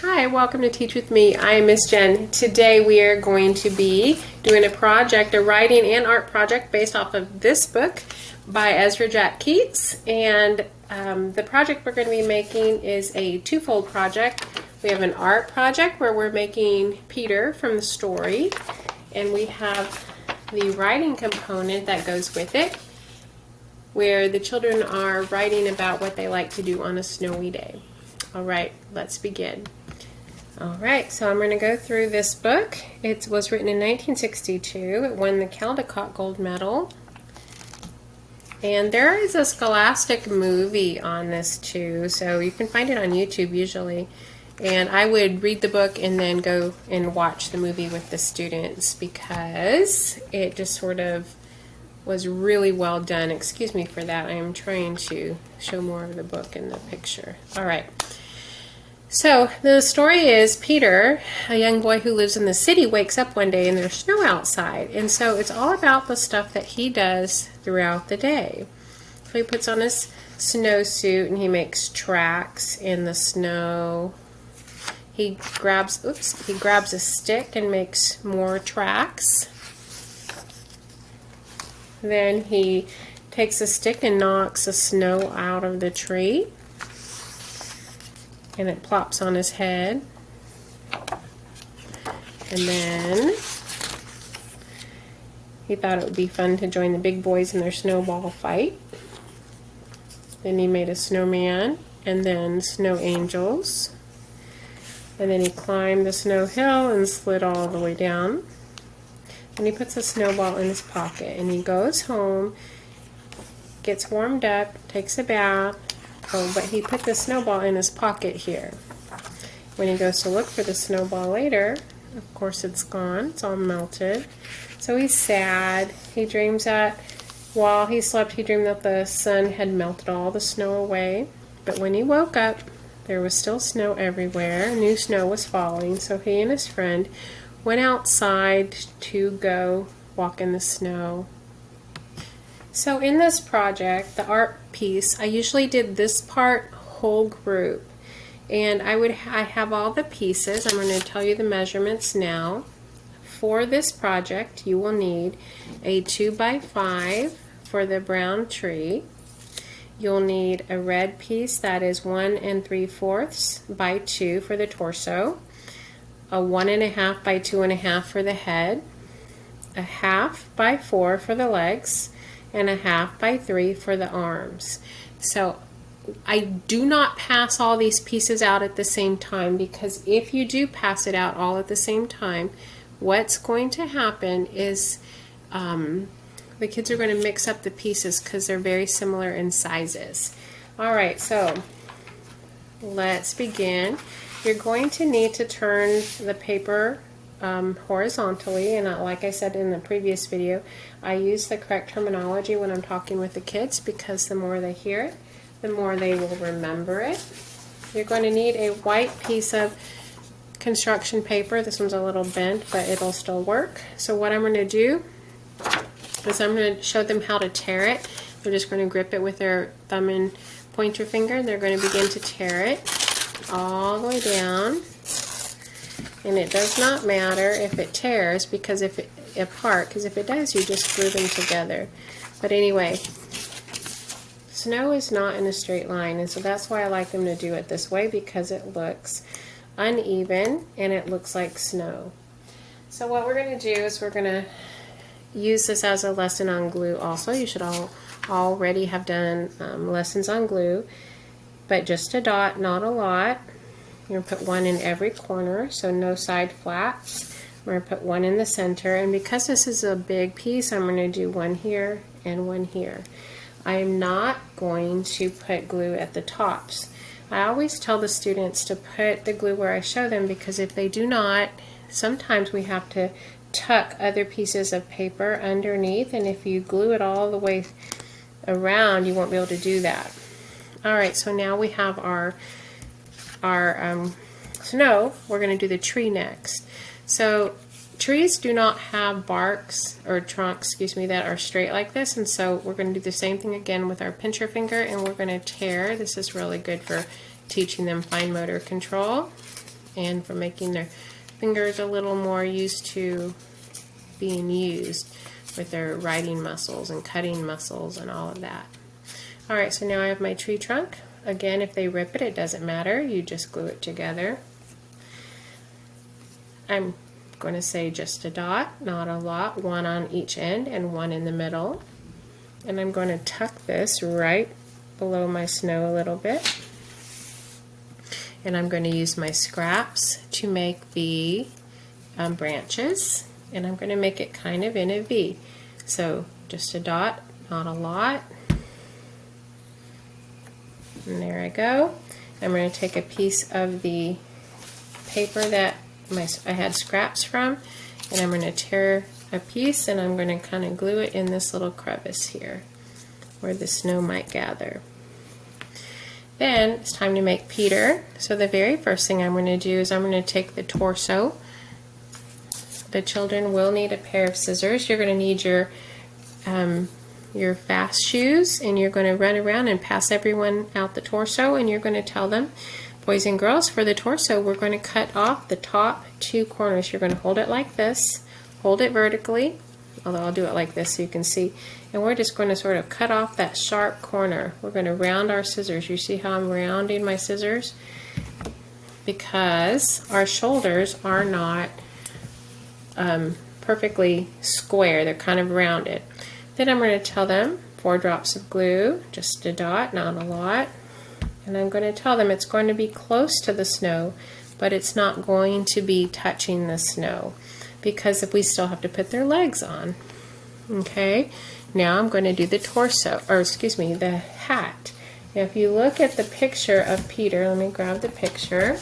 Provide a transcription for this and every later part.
Hi, welcome to Teach With Me. I'm Miss Jen. Today we are going to be doing a project, a writing and art project based off of this book by Ezra Jack Keats. And the project we're going to be making is a twofold project. We have an art project where we're making Peter from the story, and we have the writing component that goes with it, where the children are writing about what they like to do on a snowy day. All right, let's begin. All right, so I'm going to go through this book. It was written in 1962. It won the Caldecott Gold Medal. And there is a Scholastic movie on this too, so you can find it on YouTube usually. And I would read the book and then go and watch the movie with the students because it just sort of was really well done. Excuse me for that. I am trying to show more of the book in the picture. All right. So the story is Peter, a young boy who lives in the city, wakes up one day and there's snow outside. And so it's all about the stuff that he does throughout the day. So he puts on his snowsuit and he makes tracks in the snow. He grabs a stick and makes more tracks. Then he takes a stick and knocks the snow out of the tree. And it plops on his head. And then he thought it would be fun to join the big boys in their snowball fight. Then he made a snowman and then snow angels. And then he climbed the snow hill and slid all the way down. And he puts a snowball in his pocket and he goes home, gets warmed up, takes a bath. Oh, but he put the snowball in his pocket here. When he goes to look for the snowball later, of course it's gone. It's all melted. So he's sad. He dreams that while he slept, he dreamed that the sun had melted all the snow away. But when he woke up, there was still snow everywhere. New snow was falling. So he and his friend went outside to go walk in the snow. So in this project, the art piece, I usually did this part whole group. And I have all the pieces. I'm going to tell you the measurements now. For this project, you will need a 2x5 for the brown tree. You'll need a red piece that is 1 3/4 by 2 for the torso, a 1.5 by 2.5 for the head, a 1/2 by 4 for the legs, and a 1/2 by 3 for the arms. So I do not pass all these pieces out at the same time, because if you do pass it out all at the same time, what's going to happen is the kids are going to mix up the pieces because they're very similar in sizes. Alright, so let's begin. You're going to need to turn the paper horizontally, and like I said in the previous video, I use the correct terminology when I'm talking with the kids because the more they hear it, the more they will remember it. You're going to need a white piece of construction paper. This one's a little bent, but it'll still work. So what I'm going to do is I'm going to show them how to tear it. They're just going to grip it with their thumb and pointer finger, and they're going to begin to tear it all the way down. And it does not matter if it tears because if it does, you just glue them together. But anyway, snow is not in a straight line, and so that's why I like them to do it this way, because it looks uneven and it looks like snow. So what we're going to do is we're going to use this as a lesson on glue also. You should all already have done lessons on glue, but just a dot, not a lot. You're going to put one in every corner, so no side flats. We're going to put one in the center, and because this is a big piece, I'm going to do one here and one here. I am not going to put glue at the tops. I always tell the students to put the glue where I show them, because if they do not, sometimes we have to tuck other pieces of paper underneath, and if you glue it all the way around, you won't be able to do that. Alright, so now we have our snow. We're going to do the tree next. So trees do not have barks or trunks, that are straight like this, and so we're going to do the same thing again with our pincher finger, and we're going to tear. This is really good for teaching them fine motor control. and for making their fingers a little more used to being used with their writing muscles and cutting muscles and all of that. Alright, so now I have my tree trunk. Again, if they rip it, it doesn't matter. You just glue it together. I'm going to say just a dot, not a lot, one on each end and one in the middle. And I'm going to tuck this right below my snow a little bit. And I'm going to use my scraps to make the branches. And I'm going to make it kind of in a V. So just a dot, not a lot. And there I go. I'm going to take a piece of the paper that I had scraps from, and I'm going to tear a piece, and I'm going to kind of glue it in this little crevice here where the snow might gather. Then it's time to make Peter. So the very first thing I'm going to do is I'm going to take the torso. The children will need a pair of scissors. You're going to need your fast shoes, and you're going to run around and pass everyone out the torso, and you're going to tell them, boys and girls, for the torso we're going to cut off the top 2 corners. You're going to hold it like this, hold it vertically, although I'll do it like this so you can see, and we're just going to sort of cut off that sharp corner. We're going to round our scissors. You see how I'm rounding my scissors? Because our shoulders are not perfectly square, they're kind of rounded. Then I'm going to tell them 4 drops of glue, just a dot, not a lot. And I'm going to tell them it's going to be close to the snow, but it's not going to be touching the snow, because if we still have to put their legs on. Okay, now I'm going to do the torso, or excuse me, the hat. Now if you look at the picture of Peter, let me grab the picture,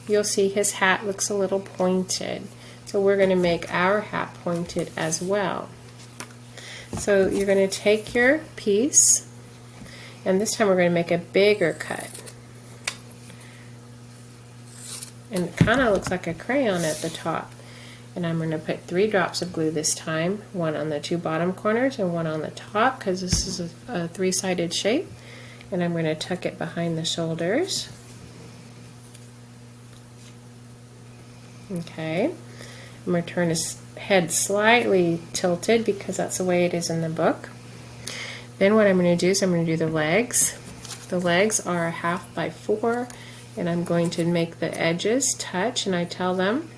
you'll see his hat looks a little pointed. So we're going to make our hat pointed as well. So you're going to take your piece, and this time we're going to make a bigger cut. And it kind of looks like a crayon at the top. And I'm going to put 3 drops of glue this time, 1 on the 2 bottom corners and 1 on the top, because this is a 3-sided shape. And I'm going to tuck it behind the shoulders. Okay. I'm going to turn his head slightly tilted because that's the way it is in the book. Then what I'm going to do is I'm going to do the legs. The legs are 1/2 by 4, and I'm going to make the edges touch, and I tell them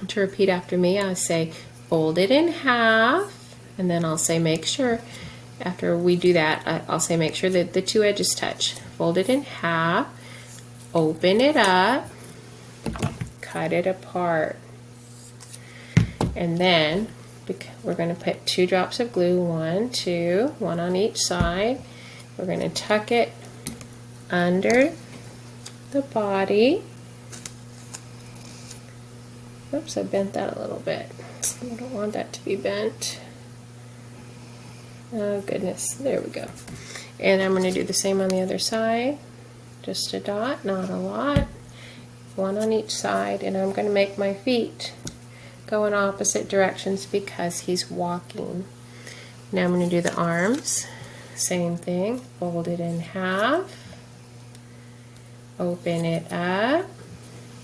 to repeat after me. I say fold it in half, and then I'll say make sure, after we do that, I'll say make sure that the 2 edges touch. Fold it in half, open it up, cut it apart. And then we're going to put 2 drops of glue, 1, 2, 1 on each side. We're going to tuck it under the body. Oops, I bent that a little bit. I don't want that to be bent. Oh goodness, there we go. And I'm going to do the same on the other side. Just a dot, not a lot. 1 on each side, and I'm going to make my feet go in opposite directions because he's walking. Now I'm going to do the arms. Same thing. Fold it in half. Open it up.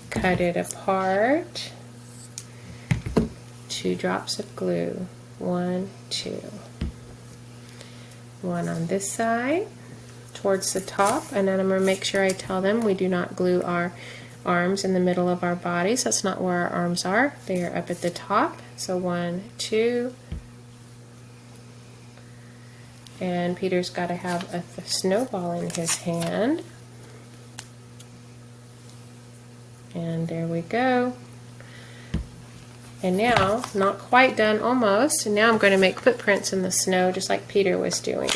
Cut it apart. 2 drops of glue. 1, 2. 1 on this side towards the top, and then I'm going to make sure I tell them we do not glue our arms in the middle of our bodies. That's not where our arms are. They are up at the top. So 1, 2. And Peter's got to have a snowball in his hand. And there we go. And now, not quite done, almost. And now I'm going to make footprints in the snow just like Peter was doing.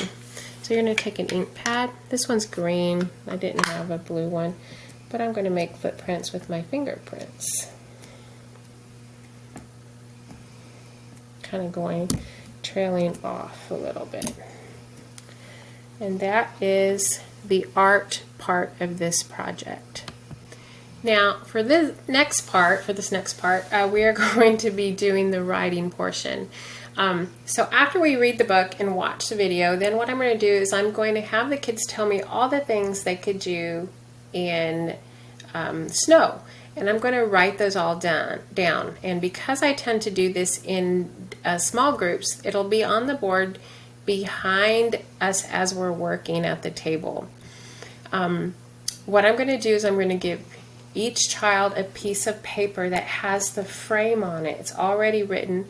So you're going to take an ink pad. This one's green. I didn't have a blue one. But I'm going to make footprints with my fingerprints. Kind of going, trailing off a little bit. And that is the art part of this project. Now, for this next part, we are going to be doing the writing portion. So after we read the book and watch the video, then what I'm going to do is I'm going to have the kids tell me all the things they could do in snow. And I'm going to write those all down. And because I tend to do this in small groups, it'll be on the board behind us as we're working at the table. What I'm going to do is I'm going to give each child a piece of paper that has the frame on it. It's already written,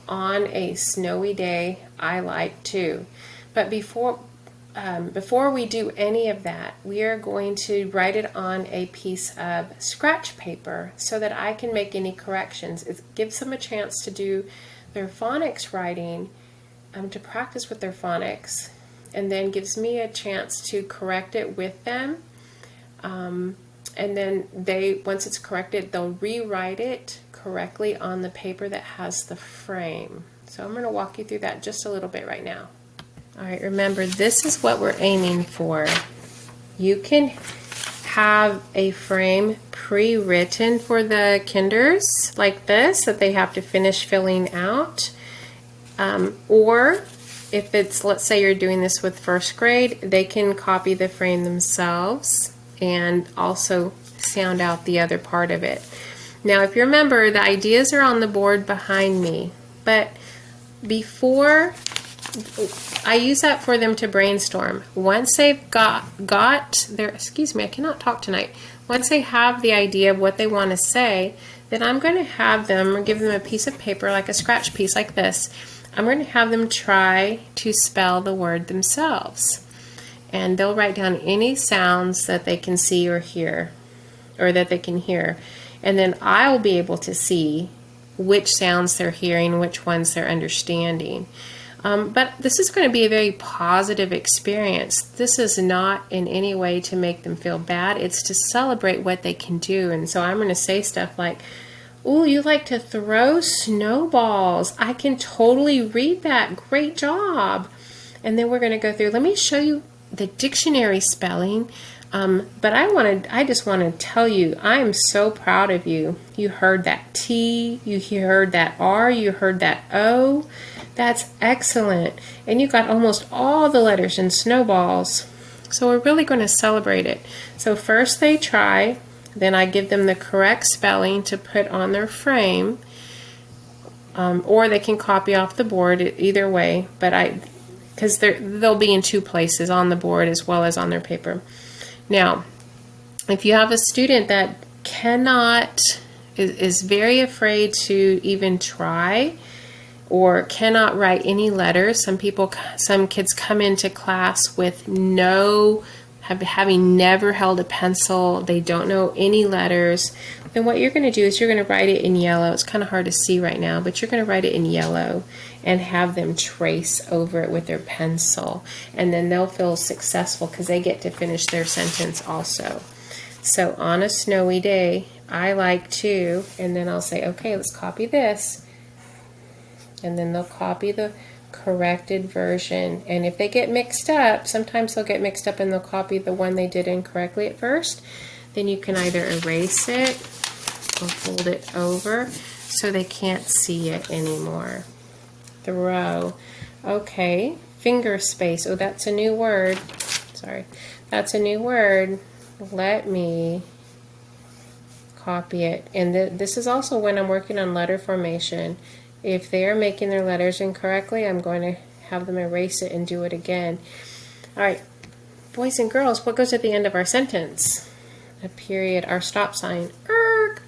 on a snowy day, I like to. But before we do any of that, we are going to write it on a piece of scratch paper so that I can make any corrections. It gives them a chance to do their phonics writing, to practice with their phonics, and then gives me a chance to correct it with them. And then once it's corrected, they'll rewrite it correctly on the paper that has the frame. So I'm going to walk you through that just a little bit right now. All right, remember, this is what we're aiming for. You can have a frame pre-written for the kinders like this that they have to finish filling out. Or if it's, let's say you're doing this with first grade, they can copy the frame themselves and also sound out the other part of it. Now, if you remember, the ideas are on the board behind me, but before, I use that for them to brainstorm. Once they've got their, excuse me, I cannot talk tonight. Once they have the idea of what they want to say, then I'm going to have them, or give them a piece of paper, like a scratch piece like this. I'm going to have them try to spell the word themselves. And they'll write down any sounds that they can see or hear, or that they can hear. And then I'll be able to see which sounds they're hearing, which ones they're understanding. But this is going to be a very positive experience. This is not in any way to make them feel bad. It's to celebrate what they can do. And so I'm going to say stuff like, "Ooh, you like to throw snowballs. I can totally read that. Great job." And then we're going to go through, let me show you the dictionary spelling. But I just want to tell you, I am so proud of you. You heard that T, you heard that R, you heard that O. That's excellent. And you got almost all the letters in snowballs. So we're really going to celebrate it. So first they try, then I give them the correct spelling to put on their frame, or they can copy off the board, either way, but because they'll be in two places, on the board as well as on their paper. Now, if you have a student that is very afraid to even try, or cannot write any letters, some kids come into class with having never held a pencil, they don't know any letters, then what you're going to do is you're going to write it in yellow. It's kind of hard to see right now, but you're going to write it in yellow and have them trace over it with their pencil. And then they'll feel successful because they get to finish their sentence also. So, on a snowy day, I like to, and then I'll say, okay, let's copy this. And then they'll copy the corrected version. And if they get mixed up, sometimes they'll get mixed up and they'll copy the one they did incorrectly at first. Then you can either erase it or fold it over so they can't see it anymore. Throw. Okay. Finger space. Oh, that's a new word. Sorry. That's a new word. Let me copy it. And this is also when I'm working on letter formation. If they are making their letters incorrectly, I'm going to have them erase it and do it again. All right, boys and girls, what goes at the end of our sentence? A period, our stop sign, erg,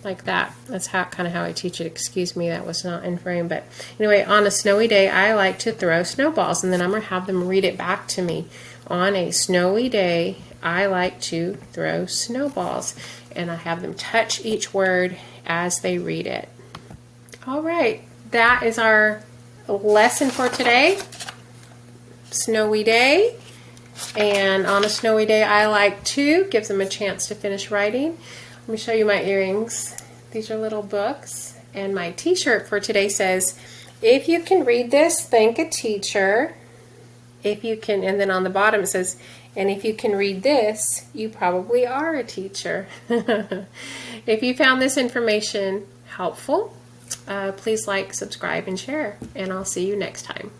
like that. That's kind of how I teach it. Excuse me, that was not in frame. But anyway, on a snowy day, I like to throw snowballs. And then I'm going to have them read it back to me. On a snowy day, I like to throw snowballs. And I have them touch each word as they read it. All right, that is our lesson for today. Snowy day. And on a snowy day, I like to. Gives them a chance to finish writing. Let me show you my earrings. These are little books. And my t-shirt for today says, if you can read this, thank a teacher. If you can, and then on the bottom it says, and if you can read this, you probably are a teacher. If you found this information helpful, please like, subscribe, and share. And I'll see you next time.